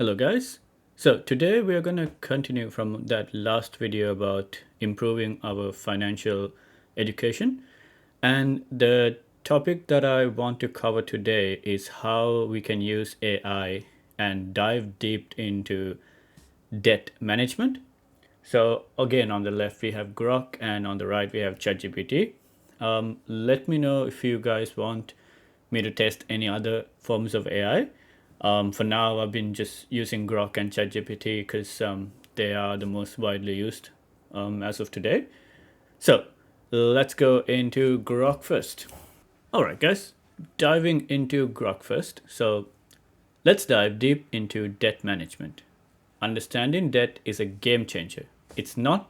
Hello guys. So today we are going to continue from that last video about improving our financial education. And the topic that I want to cover today is how we can use AI and dive deep into debt management. So again, on the left we have Grok and on the right we have ChatGPT. Let me know if you guys want me to test any other forms of AI. For now, I've been just using Grok and ChatGPT because they are the most widely used as of today. So let's go into Grok first. All right, guys, diving into Grok first. So let's dive deep into debt management. Understanding debt is a game changer. It's not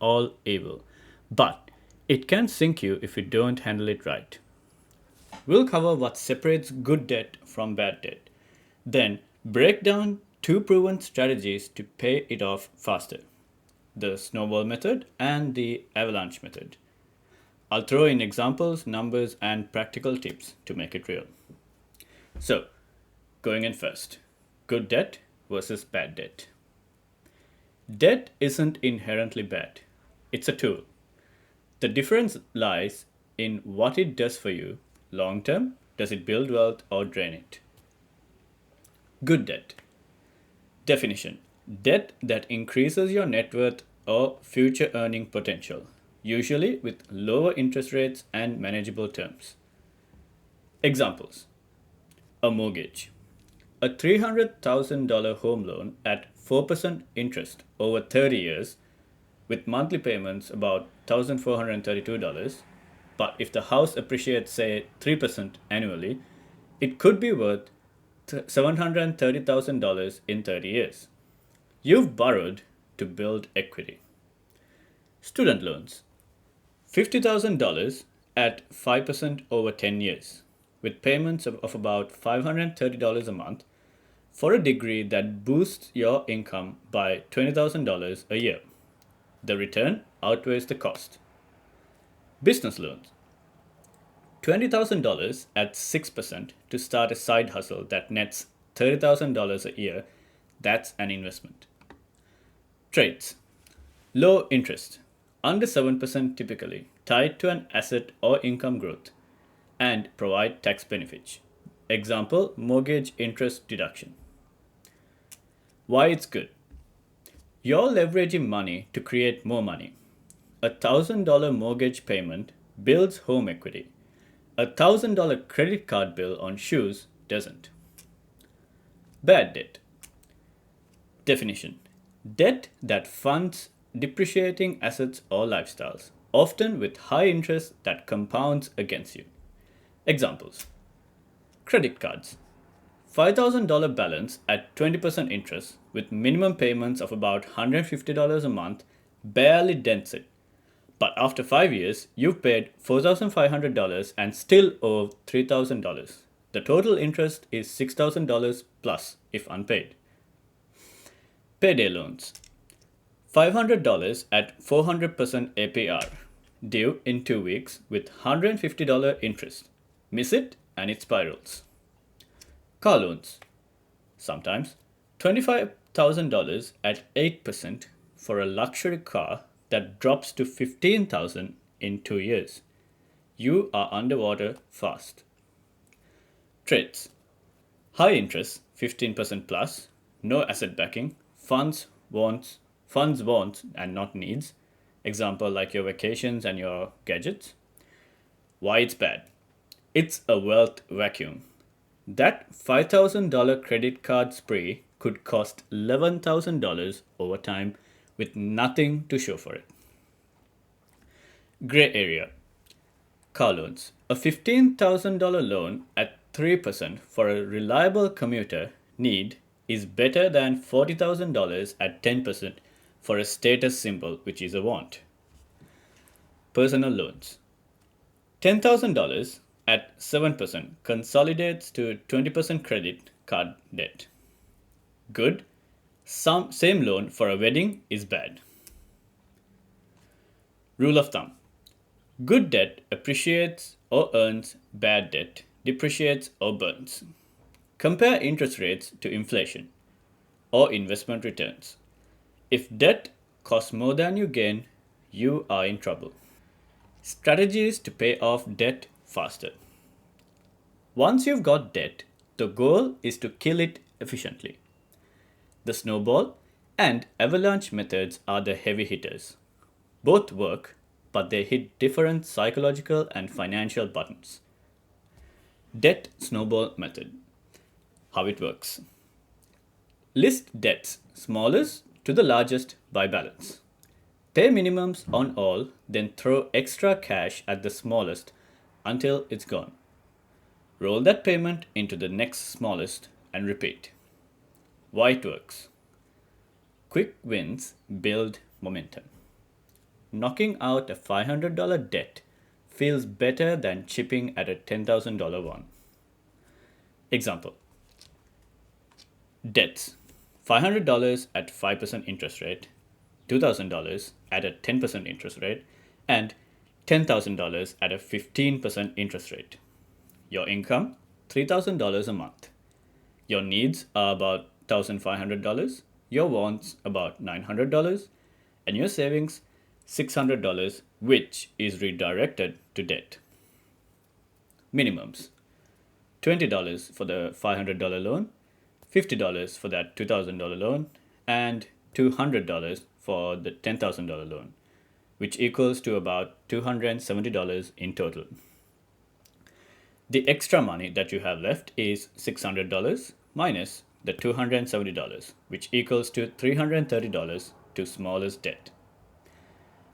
all evil, but it can sink you if you don't handle it right. We'll cover what separates good debt from bad debt, then break down two proven strategies to pay it off faster: the Snowball method and the Avalanche method. I'll throw in examples, numbers, and practical tips to make it real. So, going in first: good debt versus bad debt. Debt isn't inherently bad, it's a tool. The difference lies in what it does for you long term. Does it build wealth or drain it? Good debt. Definition: debt that increases your net worth or future earning potential, usually with lower interest rates and manageable terms. Examples: a mortgage. A $300,000 home loan at 4% interest over 30 years with monthly payments about $1,432. But if the house appreciates, say, 3% annually, it could be worth $730,000 in 30 years. You've borrowed to build equity. Student loans: $50,000 at 5% over 10 years, with payments of about $530 a month for a degree that boosts your income by $20,000 a year. The return outweighs the cost. Business loans: $20,000 at 6% to start a side hustle that nets $30,000 a year. That's an investment. Trades: low interest, under 7% typically, tied to an asset or income growth, and provide tax benefits. Example: mortgage interest deduction. Why it's good: you're leveraging money to create more money. $1,000 mortgage payment builds home equity. $1,000 credit card bill on shoes doesn't. Bad debt. Definition: debt that funds depreciating assets or lifestyles, often with high interest that compounds against you. Examples: credit cards. $5,000 balance at 20% interest with minimum payments of about $150 a month barely dents it. But after 5 years, you've paid $4,500 and still owe $3,000. The total interest is $6,000 plus if unpaid. Payday loans: $500 at 400% APR, due in 2 weeks with $150 interest. Miss it and it spirals. Car loans: sometimes $25,000 at 8% for a luxury car that drops to $15,000 in 2 years. You are underwater fast. Trades: high interest, 15% plus, no asset backing, funds wants and not needs. Example like your vacations and your gadgets. Why it's bad: it's a wealth vacuum. That $5,000 credit card spree could cost $11,000 over time with nothing to show for it. Gray area: car loans. A $15,000 loan at 3% for a reliable commuter need is better than $40,000 at 10% for a status symbol, which is a want. Personal loans: $10,000 at 7% consolidates to 20% credit card debt. Good. Same loan for a wedding is bad. Rule of thumb: good debt appreciates or earns, bad debt depreciates or burns. Compare interest rates to inflation. or investment returns. If debt costs more than you gain, you are in trouble. Strategies to pay off debt faster. Once you've got debt, the goal is to kill it efficiently. The snowball and avalanche methods are the heavy hitters. Both work, but they hit different psychological and financial buttons. Debt snowball method. How it works. List debts smallest to the largest by balance. Pay minimums on all, then throw extra cash at the smallest until it's gone. Roll that payment into the next smallest and repeat. Why it works. Quick wins build momentum. Knocking out a $500 debt feels better than chipping at a $10,000 one. Example. Debts. $500 at 5% interest rate, $2,000 at a 10% interest rate, and $10,000 at a 15% interest rate. Your income, $3,000 a month. Your needs are about $1,500, your wants about $900, and your savings, $600, which is redirected to debt. Minimums. $20 for the $500 loan, $50 for that $2,000 loan, and $200 for the $10,000 loan, which equals to about $270 in total. The extra money that you have left is $600 minus the $270, which equals to $330 to smallest debt.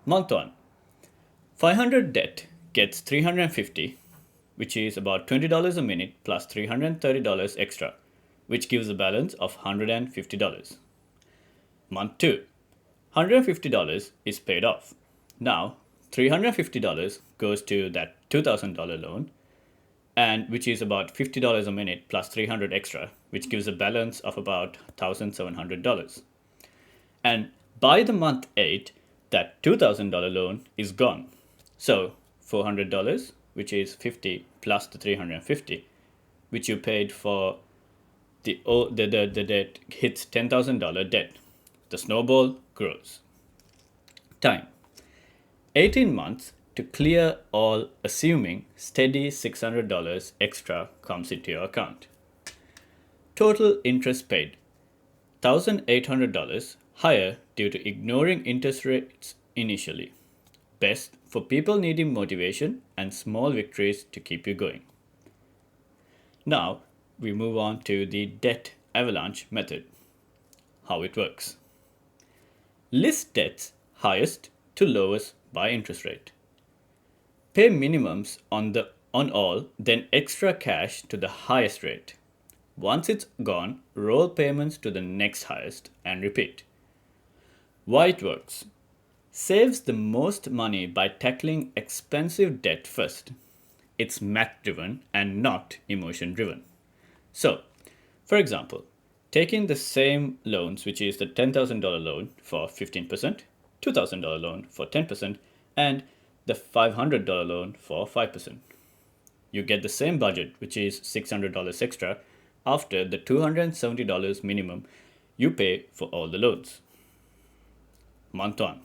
Month 1. 500 debt gets $350, which is about $20 a minute plus $330 extra, which gives a balance of $150. Month 2. $150 is paid off. Now, $350 goes to that $2,000 loan, and which is about $50 a minute plus $300 extra, which gives a balance of about $1,700. And by the month 8, that $2,000 loan is gone. So $400, which is 50 plus the 350, which you paid for the debt hits $10,000 debt. The snowball grows. Time. 18 months to clear all, assuming steady $600 extra comes into your account. Total interest paid $1,800, higher due to ignoring interest rates initially. Best for people needing motivation and small victories to keep you going. Now we move on to the debt avalanche method. How it works. List debts highest to lowest by interest rate. Pay minimums on all, then extra cash to the highest rate. Once it's gone, roll payments to the next highest and repeat. Why it works. Saves the most money by tackling expensive debt first. It's math driven and not emotion driven. So, for example, taking the same loans, which is the $10,000 loan for 15%, $2,000 loan for 10%, and the $500 loan for 5%. You get the same budget, which is $600 extra, after the $270 minimum you pay for all the loans. Month 1.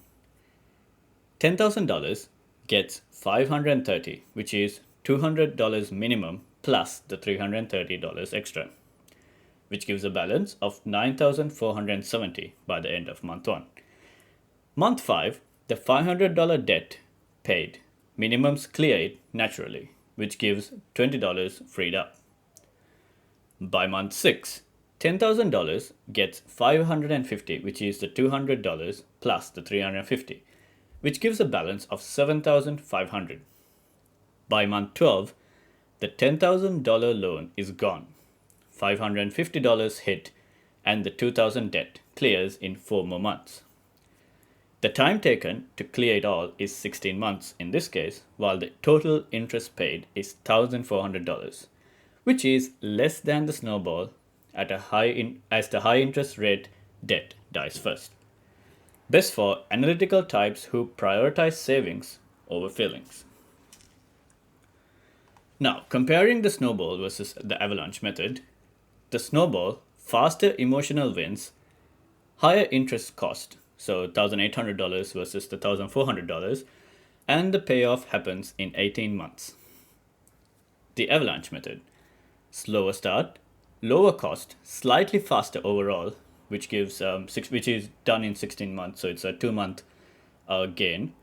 $10,000 gets $530, which is $200 minimum plus the $330 extra, which gives a balance of $9,470 by the end of month 1. Month 5, the $500 debt paid. Minimums clear it naturally, which gives $20 freed up. By month 6, $10,000 gets $550, which is the $200 plus the $350, which gives a balance of $7,500. By month 12, the $10,000 loan is gone. $550 hit, and the $2,000 debt clears in 4 more months. The time taken to clear it all is 16 months in this case, while the total interest paid is $1,400, which is less than the snowball at as the high interest rate debt dies first. Best for analytical types who prioritize savings over feelings. Now, comparing the snowball versus the avalanche method, the snowball, faster emotional wins, higher interest cost, so $1,800 versus the $1,400, and the payoff happens in 18 months. The Avalanche Method: slower start, lower cost, slightly faster overall, which gives which is done in 16 months, so it's a 2 month gain.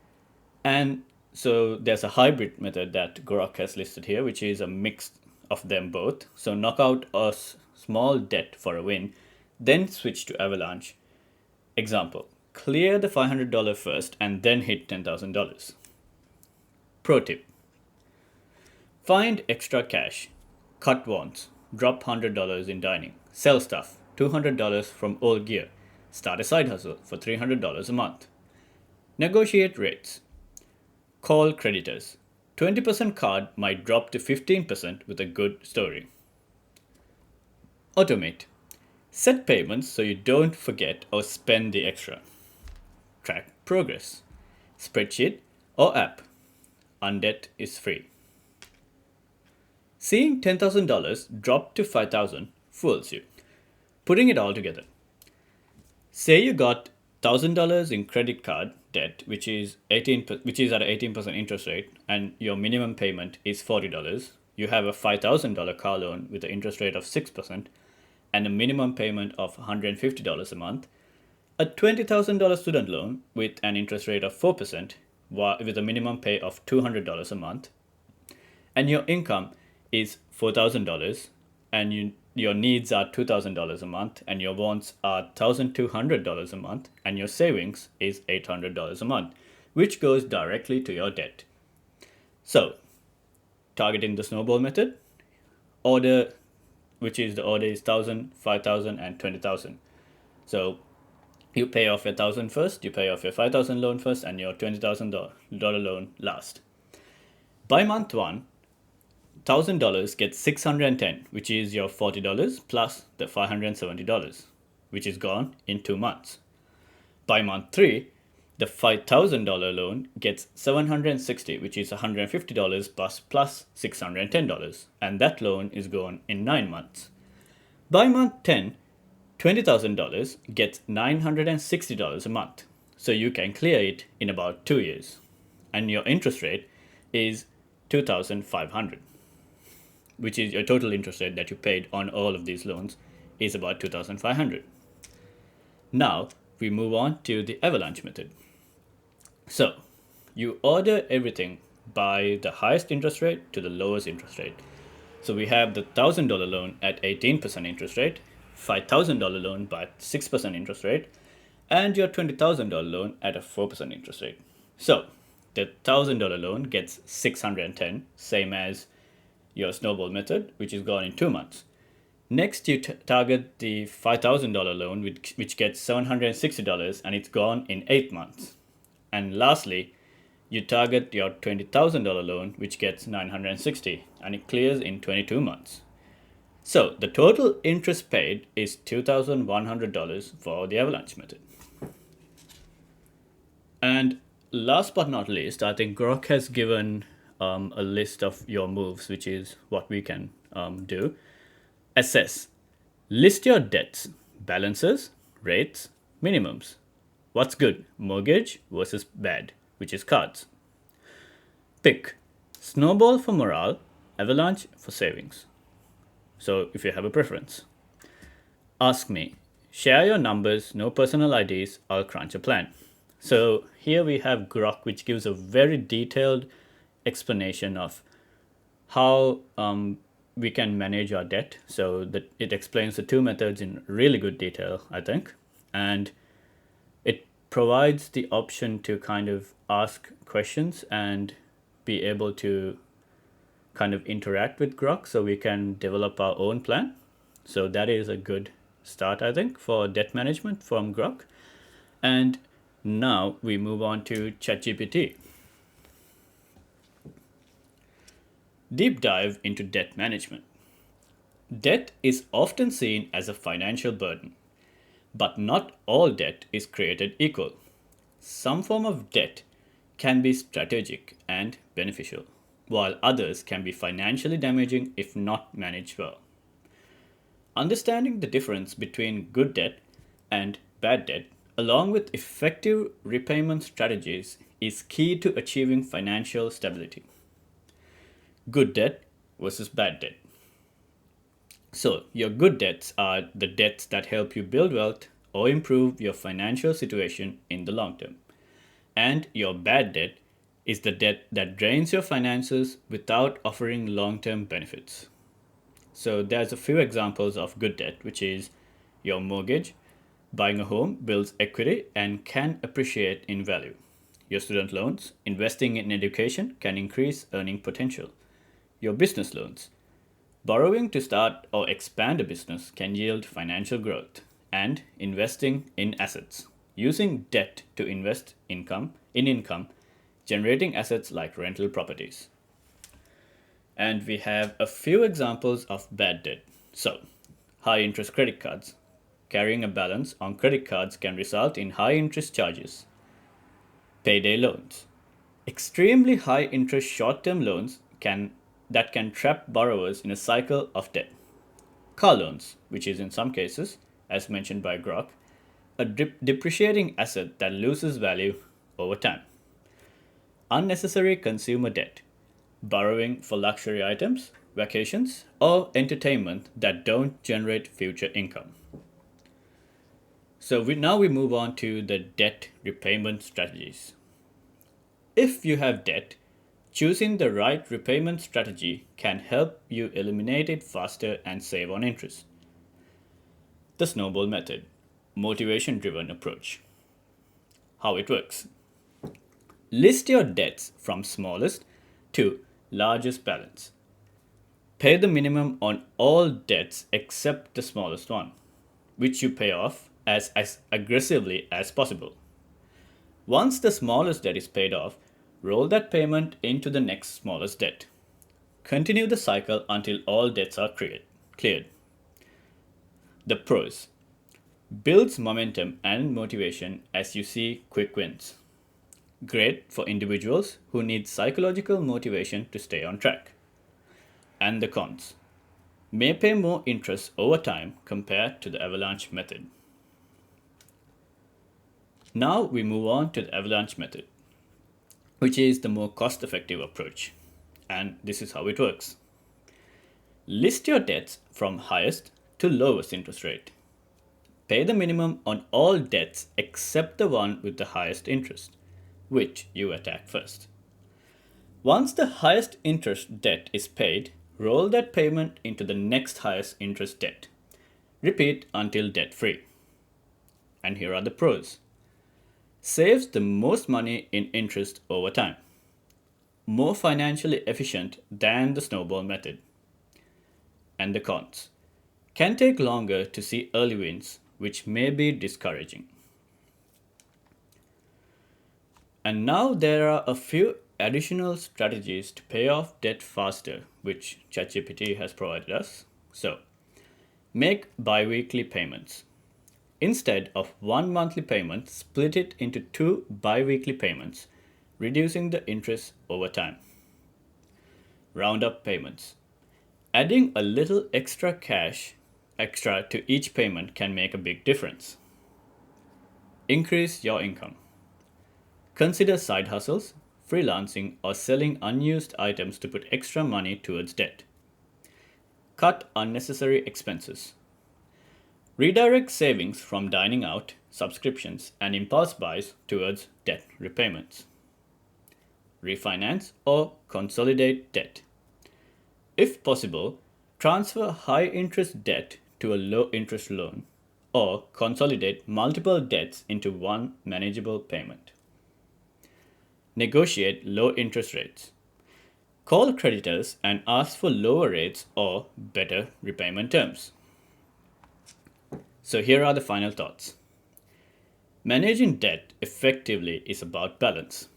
And so there's a hybrid method that Grok has listed here, which is a mix of them both. So knock out a small debt for a win, then switch to Avalanche. Example: clear the $500 first and then hit $10,000. Pro tip: find extra cash, cut wants, drop $100 in dining, sell stuff, $200 from old gear, start a side hustle for $300 a month. Negotiate rates. Call creditors. 20% card might drop to 15% with a good story. Automate. Set payments so you don't forget or spend the extra. Track progress. Spreadsheet or app. Undebt is free. Seeing $10,000 drop to $5,000 fools you. Putting it all together. Say you got $1,000 in credit card debt, which is at an 18% interest rate, and your minimum payment is $40. You have a $5,000 car loan with an interest rate of 6% and a minimum payment of $150 a month. A $20,000 student loan with an interest rate of 4% with a minimum pay of $200 a month. And your income is $4,000 and your needs are $2,000 a month, and your wants are $1,200 a month, and your savings is $800 a month, which goes directly to your debt. So, targeting the Snowball method, order is 1,000, 5,000, and 20,000. So, you pay off your 1,000 first, you pay off your 5,000 loan first, and your $20,000 loan last. By month one, $1,000 gets $610, which is your $40 plus the $570, which is gone in 2 months. By month 3, the $5,000 loan gets $760, which is $150 plus $610, and that loan is gone in 9 months. By month 10, $20,000 gets $960 a month, so you can clear it in about 2 years, and your interest rate is $2,500. Which is your total interest rate that you paid on all of these loans is about $2,500. Now we move on to the Avalanche method. So you order everything by the highest interest rate to the lowest interest rate. So we have the $1,000 loan at 18% interest rate, $5,000 loan by 6% interest rate, and your $20,000 loan at a 4% interest rate. So the $1,000 loan gets $610, same as your Snowball method, which is gone in 2 months. Next, you target the $5,000 loan, which gets $760, and it's gone in 8 months. And lastly, you target your $20,000 loan, which gets $960, and it clears in 22 months. So the total interest paid is $2,100 for the Avalanche method. And last but not least, I think Grok has given a list of your moves, which is what we can do. Assess. List your debts, balances, rates, minimums. What's good? Mortgage versus bad, which is cards. Pick. Snowball for morale, Avalanche for savings. So if you have a preference. Ask me. Share your numbers, no personal IDs, I'll crunch a plan. So here we have Grok, which gives a very detailed explanation of how we can manage our debt. So that it explains the 2 methods in really good detail, I think. And it provides the option to kind of ask questions and be able to kind of interact with Grok so we can develop our own plan. So that is a good start, I think, for debt management from Grok. And now we move on to ChatGPT. Deep dive into debt management. Debt is often seen as a financial burden, but not all debt is created equal. Some form of debt can be strategic and beneficial, while others can be financially damaging if not managed well. Understanding the difference between good debt and bad debt, along with effective repayment strategies, is key to achieving financial stability. Good debt versus bad debt. So, your good debts are the debts that help you build wealth or improve your financial situation in the long term. And your bad debt is the debt that drains your finances without offering long term benefits. So, there's a few examples of good debt, which is your mortgage. Buying a home builds equity and can appreciate in value. Your student loans, investing in education can increase earning potential. Your business loans, borrowing to start or expand a business can yield financial growth. And investing in assets, using debt to invest income, generating assets like rental properties. And we have a few examples of bad debt. So, high interest credit cards. Carrying a balance on credit cards can result in high interest charges. Payday loans. Extremely high interest short-term loans can trap borrowers in a cycle of debt. Car loans, which is in some cases, as mentioned by Grok, a depreciating asset that loses value over time. Unnecessary consumer debt, borrowing for luxury items, vacations, or entertainment that don't generate future income. So now we move on to the debt repayment strategies. If you have debt, choosing the right repayment strategy can help you eliminate it faster and save on interest. The Snowball Method, motivation driven approach. How it works. List your debts from smallest to largest balance. Pay the minimum on all debts except the smallest one, which you pay off as aggressively as possible. Once the smallest debt is paid off, roll that payment into the next smallest debt. Continue the cycle until all debts are cleared. The pros. Builds momentum and motivation as you see quick wins. Great for individuals who need psychological motivation to stay on track. And the cons. May pay more interest over time compared to the Avalanche Method. Now we move on to the Avalanche Method, which is the more cost-effective approach. And this is how it works. List your debts from highest to lowest interest rate. Pay the minimum on all debts except the one with the highest interest, which you attack first. Once the highest interest debt is paid, roll that payment into the next highest interest debt. Repeat until debt-free. And here are the pros. Saves the most money in interest over time. More financially efficient than the Snowball Method. And the cons. Can take longer to see early wins, which may be discouraging. And now there are a few additional strategies to pay off debt faster, which ChatGPT has provided us. So, make bi-weekly payments. Instead of one monthly payment, split it into two bi-weekly payments, reducing the interest over time. Round up payments. Adding a little extra to each payment can make a big difference. Increase your income. Consider side hustles, freelancing, or selling unused items to put extra money towards debt. Cut unnecessary expenses. Redirect savings from dining out, subscriptions, and impulse buys towards debt repayments. Refinance or consolidate debt. If possible, transfer high interest debt to a low interest loan or consolidate multiple debts into one manageable payment. Negotiate low interest rates. Call creditors and ask for lower rates or better repayment terms. So here are the final thoughts. Managing debt effectively is about balance.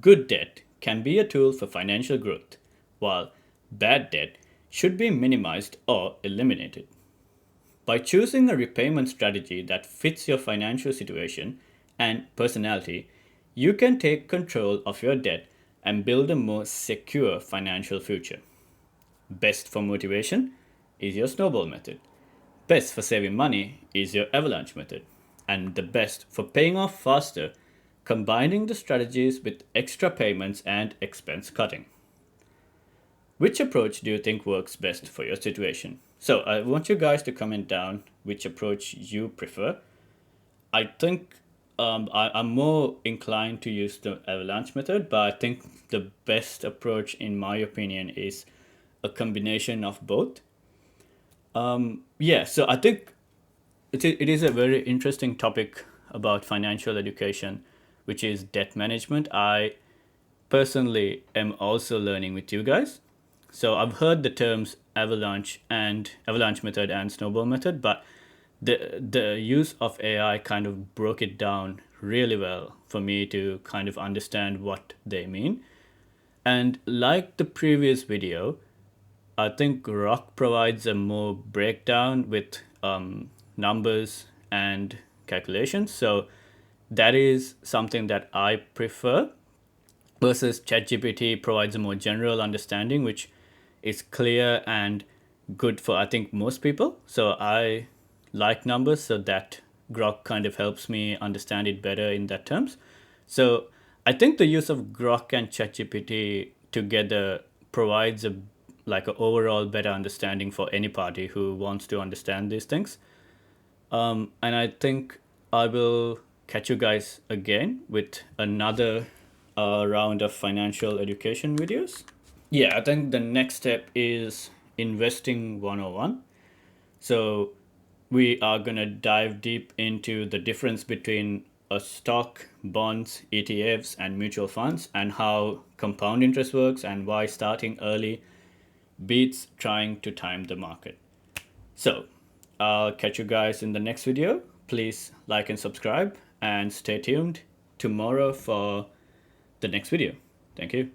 Good debt can be a tool for financial growth, while bad debt should be minimized or eliminated. By choosing a repayment strategy that fits your financial situation and personality, you can take control of your debt and build a more secure financial future. Best for motivation is your Snowball Method. Best for saving money is your Avalanche Method. and the best for paying off faster, combining the strategies with extra payments and expense cutting. Which approach do you think works best for your situation? So I want you guys to comment down which approach you prefer. I think I'm more inclined to use the Avalanche method, but I think the best approach, in my opinion, is a combination of both. Yeah, so I think it is a very interesting topic about financial education, which is debt management. I personally am also learning with you guys. So I've heard the terms Avalanche method and Snowball method, but the use of AI kind of broke it down really well for me to kind of understand what they mean. And like the previous video, I think Rock provides a more breakdown with numbers and calculations. So that is something that I prefer versus ChatGPT provides a more general understanding, which is clear and good for I think most people. So I like numbers, so that Grok kind of helps me understand it better in that terms. So I think the use of Grok and ChatGPT together provides a like an overall better understanding for any party who wants to understand these things. And I think I will catch you guys again with another round of financial education videos. Yeah, I think the next step is investing 101. So we are going to dive deep into the difference between a stock, bonds, ETFs, and mutual funds, and how compound interest works, and why starting early beats trying to time the market. So I'll catch you guys in the next video. Please like and subscribe, and stay tuned tomorrow for the next video. Thank you.